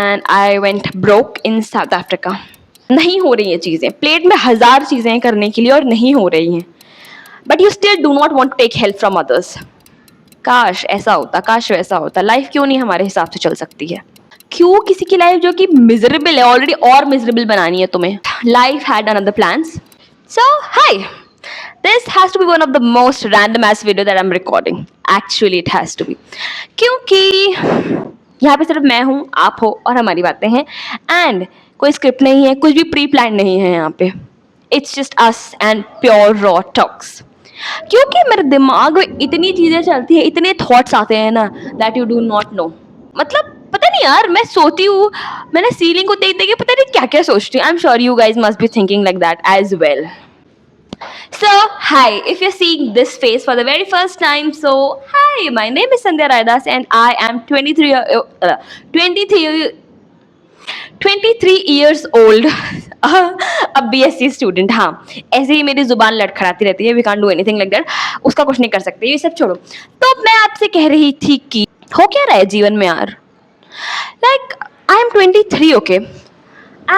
and I went broke in South Africa. नहीं हो रही हैं चीज़ें, प्लेट में 1000 चीज़ें हैं करने के लिए और नहीं हो रही हैं, but you still do not want to take help from others. काश ऐसा होता, काश वैसा होता. लाइफ क्यों नहीं हमारे हिसाब से चल सकती है? क्यों किसी की लाइफ जो कि मिजरेबल है ऑलरेडी और मिजरेबल बनानी है तुम्हें? Life had another plans. So hi, this has to be one of the most random ass video that I'm recording. Actually it has to be, क्योंकि यहाँ पे सिर्फ मैं हूँ, आप हो और हमारी बातें हैं, एंड कोई स्क्रिप्ट नहीं है, कुछ भी प्री प्लान नहीं है यहाँ पे. It's just us and pure raw talks. क्योंकि मेरे दिमाग में इतनी चीज़ें चलती है, इतने थॉट्स आते हैं ना, that you do not know. मतलब पता नहीं यार, मैं सोती हूँ, मैंने सीलिंग को देख देख के पता नहीं क्या क्या सोचती हूँ. I am sure you guys must be thinking like that as well. So, hi, if you're seeing this face for the very first time, so hi, my name is Sandhya Raidas and I am 23 years old. a BSc student. हाँ, ऐसे ही मेरी जुबान लड़खड़ाती रहती है. We can't do anything like that. उसका कुछ नहीं कर सकते, ये सब छोड़ो. तो मैं आपसे कह रही थी कि हो क्या रहा है जीवन में यार? Like, I am 23, okay?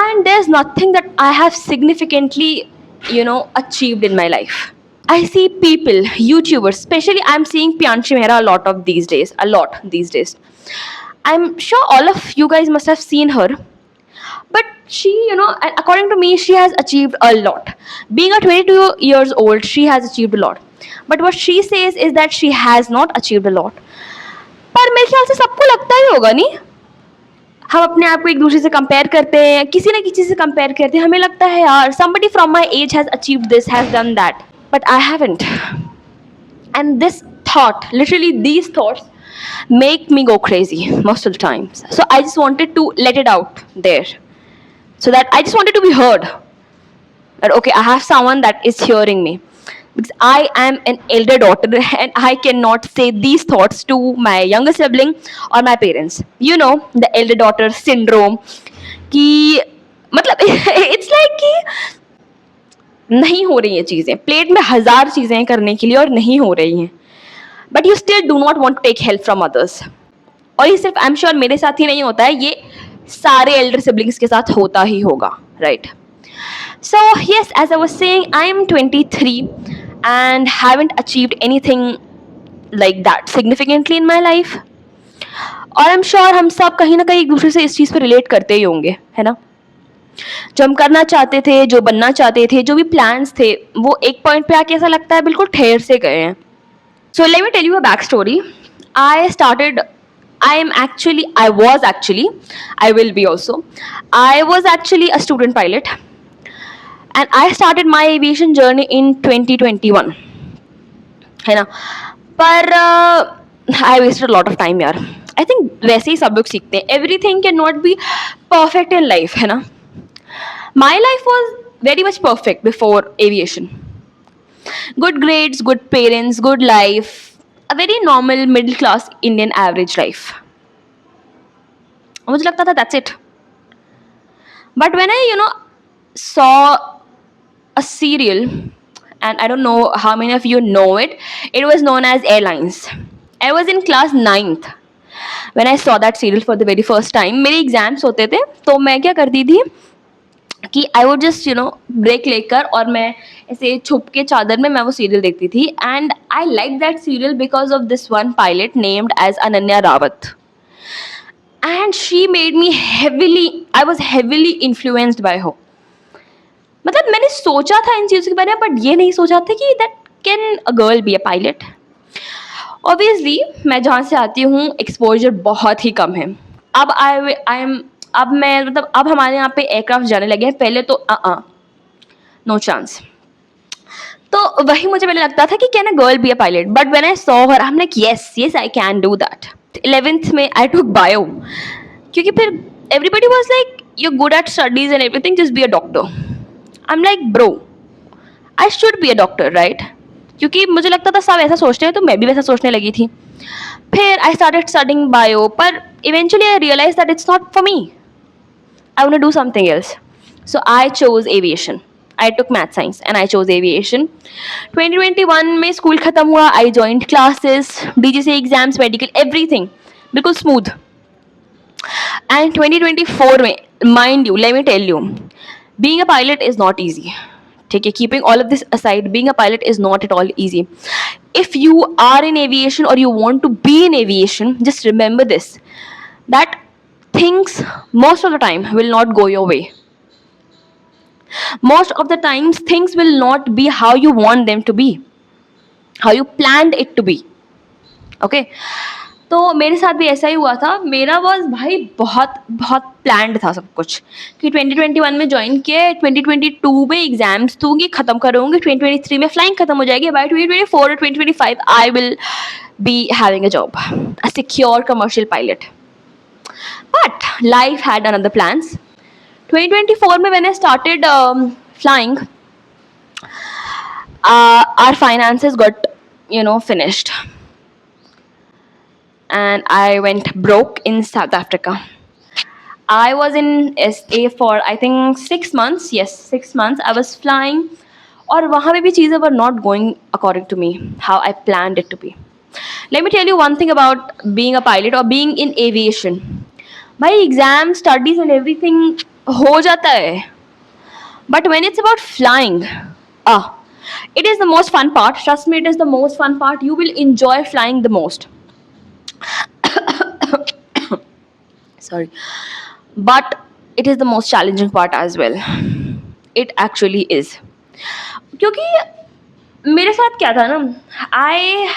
And there's nothing that I have significantly achieved in my life. I see people, YouTubers, especially I'm seeing Piyanshi Mehra a lot these days. I'm sure all of you guys must have seen her, but she, according to me, she has achieved a lot. Being a 22 years old, she has achieved a lot. But what she says is that she has not achieved a lot. पर मेरे ख्याल से सबको लगता ही होगा नहीं? हम अपने आप को एक दूसरे से कंपेयर करते हैं, किसी न किसी से कंपेयर करते हैं. हमें लगता है यार somebody from my age has achieved this, has done that, but I haven't. And this thought, literally these thoughts make me go crazy most of the times. So I just wanted to let it out there, so that I just wanted to be heard, that okay, I have someone that is hearing me, because I am an elder daughter and I cannot say these thoughts to my younger sibling or my parents. You know, the elder daughter syndrome, कि मतलब it's like कि नहीं हो रही हैं चीज़ें, plate में 1000 चीज़ें हैं करने के लिए और नहीं हो रही हैं, but you still do not want to take help from others. और ये सिर्फ आई एम श्योर मेरे साथ ही नहीं होता है, ये सारे एल्डर सिबलिंग्स के साथ होता ही होगा, right? So yes, as I was saying, I am 23 and haven't achieved anything like that significantly in my life. और I'm sure हम सब कहीं ना कहीं एक दूसरे से इस चीज़ पे रिलेट करते ही होंगे, है ना? जो हम करना चाहते थे, जो बनना चाहते थे, जो भी प्लान्स थे, वो एक पॉइंट पे आके ऐसा लगता है बिल्कुल ठहर से गए हैं. So let me tell you a back story. I will be also. I was actually a student pilot. And I started my aviation journey in 2021, है ना? पर I wasted a lot of time यार. I think वैसे ही सब लोग सीखते हैं. Everything cannot be perfect in life, है ना? My life was very much perfect before aviation. Good grades, good parents, good life, a very normal middle class Indian average life. मुझे लगता था that's it. But when I saw a serial, and I don't know how many of you know it. It was known as Airlines. I was in class 9th when I saw that serial for the very first time. मेरे exams होते थे तो मैं क्या करती थी कि I would just break लेकर और मैं ऐसे छुप के चादर में मैं वो सीरियल देखती थी. And I liked that serial because of this one pilot named as Ananya Rawat. And she made me I was heavily influenced by her. मतलब मैंने सोचा था इन चीज़ों के बारे में, बट ये नहीं सोचा था कि that can a girl be a pilot. Obviously मैं जहाँ से आती हूँ एक्सपोजर बहुत ही कम है. अब हमारे यहाँ पे एयरक्राफ्ट जाने लगे हैं, पहले तो नो चांस. तो वही मुझे पहले लगता था कि can a girl be a pilot, but when I saw her I am like yes I can do that. 11th में आई टुक बायो, क्योंकि फिर everybody was like you good at studies and everything, just be a doctor. I'm like bro, I should be a doctor, right? क्योंकि मुझे लगता था सब ऐसा सोचते हैं तो मैं भी वैसा सोचने लगी थी. फिर I started studying bio, पर eventually I realized that it's not for me. I want to do something else. So I chose aviation. I took math science and I chose aviation. 2021 में स्कूल खत्म हुआ, I joined classes, DGC exams, medical, everything बिल्कुल smooth. And 2024 में, mind you, let me tell you, being a pilot is not easy. ठीक है, keeping all of this aside, being a pilot is not at all easy. If you are in aviation or you want to be in aviation, just remember this, that things most of the time will not go your way. Most of the times things will not be how you want them to be, how you planned it to be. Okay, तो मेरे साथ भी ऐसा ही हुआ था. मेरा boss भाई बहुत बहुत प्लान्ड था सब कुछ, कि 2021 में ज्वाइन किया, 2022 में एग्जाम्स दूंगी, खत्म करूंगी, 2023 में फ्लाइंग खत्म हो जाएगी, बाय 2024 और 2025 I will be having a job, a secure commercial pilot. But life had another plans. 2024 में when I started flying, our finances got, finished, and I went broke in South Africa. I was in SA for I think 6 months. Yes, 6 months. I was flying, और वहाँ पे भी चीज़ें were not going according to me how I planned it to be. Let me tell you one thing about being a pilot or being in aviation. भाई exam, studies and everything हो जाता है, but when it's about flying, it is the most fun part. Trust me, it is the most fun part. You will enjoy flying the most. Sorry. But it is the most challenging part as well. It actually is. क्योंकि मेरे साथ क्या था ना, I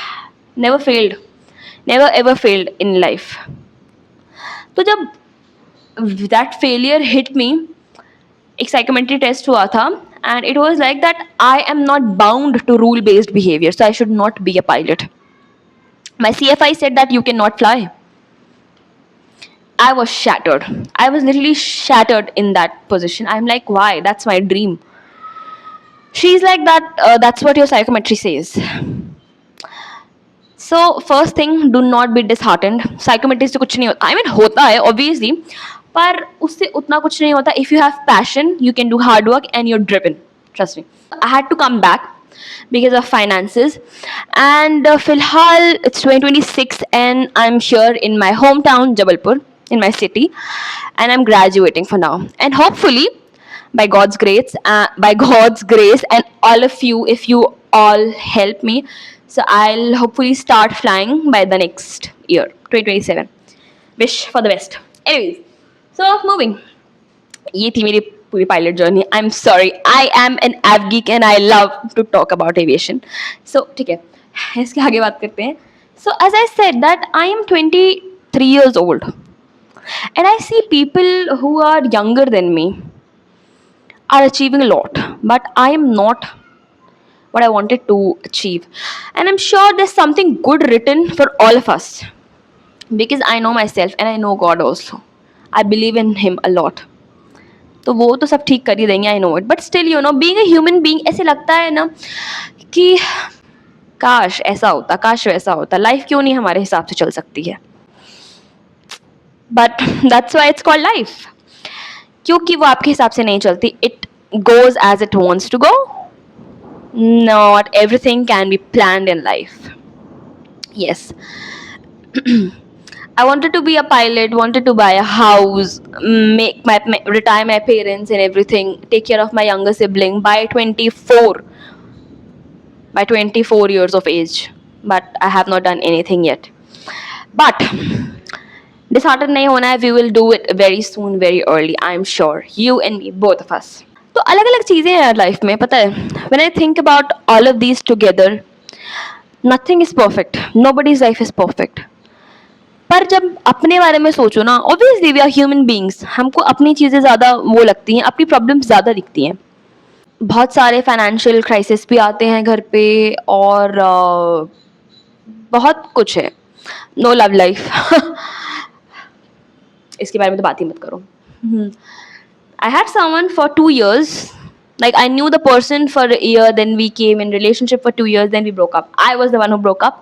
never ever failed in life. तो जब that failure hit me, एक psychometry test हुआ था, and it was like that I am not bound to rule based behavior, so I should not be a pilot. My CFI said that you cannot fly. I was shattered. I was literally shattered in that position. I'm like, why? That's my dream. She's like that, that's what your psychometry says. So first thing, do not be disheartened. Psychometry से कुछ नहीं होता. I mean होता है obviously, पर उससे उतना कुछ नहीं होता. If you have passion, you can do hard work and you're driven. Trust me. I had to come back because of finances, and फिलहाल it's 2026 and I'm here in my hometown Jabalpur, in my city, and I'm graduating for now, and hopefully by God's grace, and all of you, if you all help me, so I'll hopefully start flying by the next year, 2027. Wish for the best. Anyways, so moving. ये थी मेरी पूरी pilot journey. I am sorry, I am an av geek and I love to talk about aviation. So ठीक है, इसके आगे बात करते हैं. So as I said that I am 23 years old, and I see people who are younger than me are achieving a lot, but I am not what I wanted to achieve. And I'm sure there's something good written for all of us, because I know myself and I know God also. I believe in Him a lot. तो वो तो सब ठीक कर ही देंगे, I know it, but still being a human being, ऐसे लगता है ना कि काश ऐसा होता, काश वैसा होता. लाइफ क्यों नहीं हमारे हिसाब से चल सकती है? But that's why it's called life, क्योंकि वो आपके हिसाब से नहीं चलती. It goes as it wants to go. Not everything can be planned in life. Yes, I wanted to be a pilot, wanted to buy a house, retire my parents and everything, take care of my younger sibling by 24 years of age. But I have not done anything yet. But disheartened nahi hona hai, we will do it very soon, very early. I am sure. You and me, both of us. तो अलग अलग चीज़ें हैं यार life में, पता है. When I think about all of these together, nothing is perfect. Nobody's life is perfect. पर जब अपने बारे में सोचो ना, obviously we are human beings, हमको अपनी चीज़ें ज़्यादा वो लगती हैं, अपनी प्रॉब्लम्स ज़्यादा दिखती हैं. बहुत सारे फाइनेंशियल क्राइसिस भी आते हैं घर पे, और बहुत कुछ है. No love life. इसके बारे में तो बात ही मत करो. I had someone for 2 years. Like I knew the person for a year, then we came in relationship for 2 years, then we broke up. I was the one who broke up.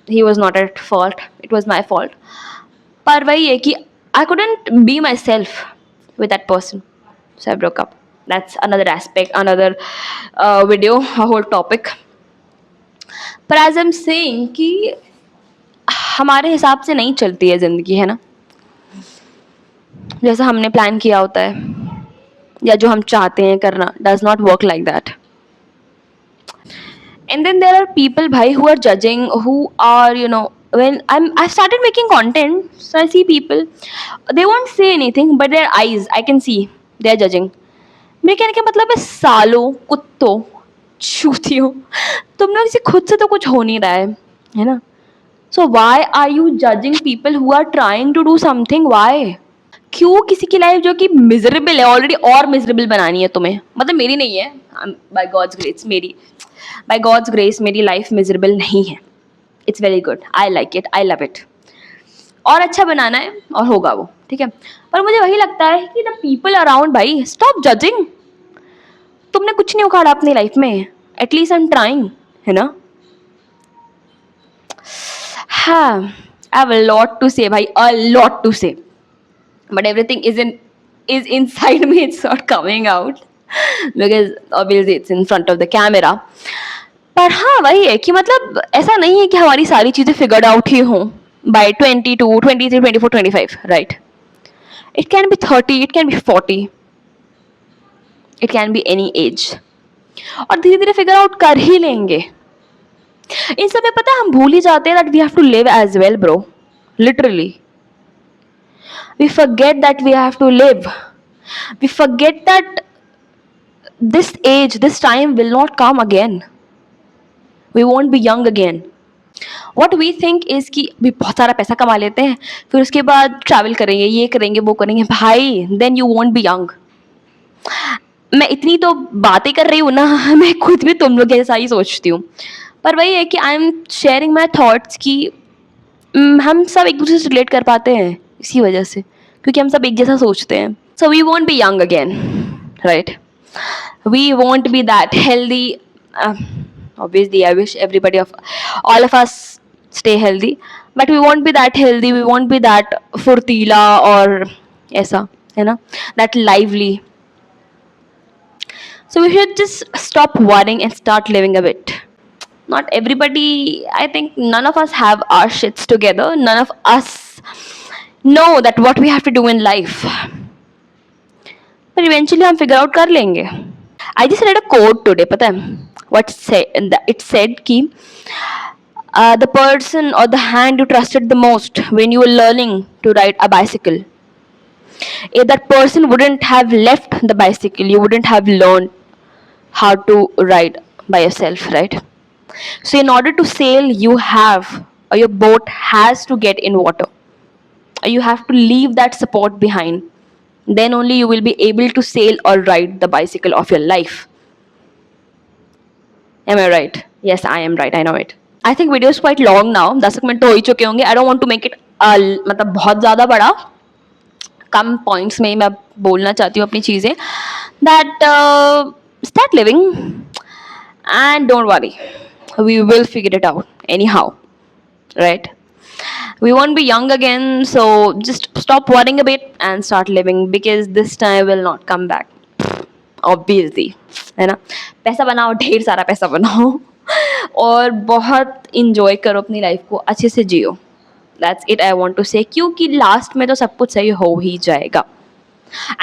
He was not at fault. It was my fault. पर वही है कि I couldn't be myself with that person, so I broke up. That's another aspect, another video, a whole topic. पर as I'm saying कि हमारे हिसाब से नहीं चलती है ज़िंदगी, है ना. जैसा हमने प्लान किया होता है या जो हम चाहते हैं करना, does not work like that. And then there are people bhai who are judging, who are, when I started making content, so I see people, they won't say anything, but their eyes I can see they are judging. मेरे कहने का मतलब है, सालों कुत्तों चूतियों, तुम लोग से खुद से तो कुछ हो नहीं रहा है ना. So why are you judging people who are trying to do something? Why? क्यों किसी की लाइफ जो कि मिजरेबल है ऑलरेडी और मिजरेबल बनानी है तुम्हें? मतलब मेरी नहीं है, by God's grace, by God's grace मेरी लाइफ मिजरेबल नहीं है. It's very good, I like it, I love it. और अच्छा बनाना है और होगा वो, ठीक है. पर मुझे वही लगता है कि द पीपल अराउंड, भाई स्टॉप जजिंग. तुमने कुछ नहीं उखाड़ा अपनी लाइफ में, एटलीस्ट आई एम ट्राइंग, है ना. हाँ, I have a lot to say भाई, a lot to say, but everything is inside me, it's not coming out because obviously it's in front of the camera. पर हाँ वही है कि मतलब ऐसा नहीं है कि हमारी सारी चीजें फिगर्ड आउट ही हों by 22, 23, 24, 25, right? It can be 30, it can be 40, it can be any age. और धीरे धीरे फिगर आउट कर ही लेंगे. इन सब में पता है हम भूल ही जाते हैं that we have to live as well, bro. Literally. We forget that we have to live. We forget that this age, this time will not come again. We won't be young again. What we think is कि भी बहुत सारा पैसा कमा लेते हैं, फिर उसके बाद ट्रैवल करेंगे, ये करेंगे, वो करेंगे. भाई then you won't be young. मैं इतनी तो बातें कर रही हूँ ना, मैं खुद भी तुम लोग जैसा ही सोचती हूँ. पर वही है कि I am sharing my thoughts कि हम सब एक दूसरे से रिलेट कर पाते हैं इसी वजह से, क्योंकि हम सब एक जैसा सोचते हैं. So we won't be young again, right? We won't be that healthy. Obviously I wish everybody of all of us stay healthy, but we won't be that healthy, we won't be that furtila और ऐसा, है ना, that lively. So we should just stop worrying and start living a bit. Not everybody, I think none of us have our shits together, none of us know that what we have to do in life, but eventually हम figure out कर लेंगे. I just read a quote today, पता है what it said कि the person or the hand you trusted the most when you were learning to ride a bicycle, if that person wouldn't have left the bicycle, you wouldn't have learned how to ride by yourself, right? So in order to sail, you have, or your boat has to get in water, or you have to leave that support behind. Then only you will be able to sail or ride the bicycle of your life. Am I right? Yes, I am right. I know it. I think video is quite long now. 10 minute तो हो ही चुके होंगे. I don't want to make it मतलब बहुत ज़्यादा बड़ा. कम points में मैं बोलना चाहती हूँ अपनी चीज़ें. That start living and don't worry. We will figure it out anyhow, right? We won't be young again, so just stop worrying a bit and start living, because this time will not come back. Obviously, है ना. पैसा बनाओ, ढेर सारा पैसा बनाओ और बहुत इंजॉय करो अपनी लाइफ को, अच्छे से जियो. That's it I want to say, क्योंकि लास्ट में तो सब कुछ सही हो ही जाएगा.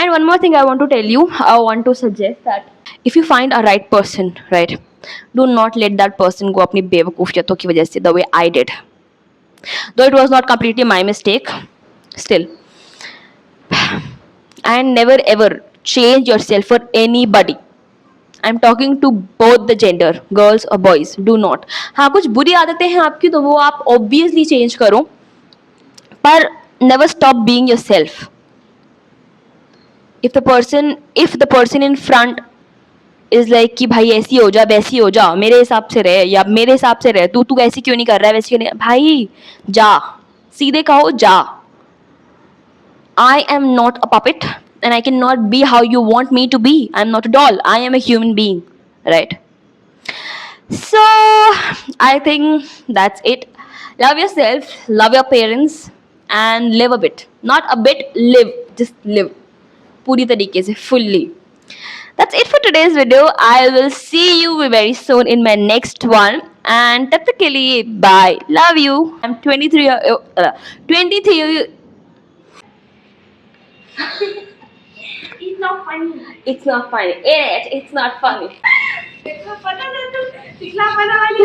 And one more thing I want to tell you, I want to suggest that if you find a right person, right, do not let that person go अपनी बेवकूफियतों की वजह से, the way I did. Though it was not completely my mistake, still, and never ever change yourself for anybody. I'm talking to both the gender, girls or boys. Do not. हाँ, कुछ बुरी आदतें हैं आपकी तो वो आप obviously change करो, पर never stop being yourself. If the person in front is like कि भाई ऐसी हो जा, वैसी हो जा, मेरे हिसाब से रहे, या मेरे हिसाब से रहे, तू ऐसी क्यों नहीं कर रहा है, वैसी क्यों नहीं, भाई जा, सीधे कहो जा. I am not a puppet and I cannot be how you want me to be. I am not a doll. I am a human being, right? So I think that's it. Love yourself, love your parents, and live a bit. Not a bit, live. Just live. पूरी तरीके से, fully. That's it for today's video. I will see you very soon in my next one. And तब तक के लिए bye. Love you. I'm 23. It's not funny. It's not funny. It's not funny. देखो पता था तू सिखला वाला वाली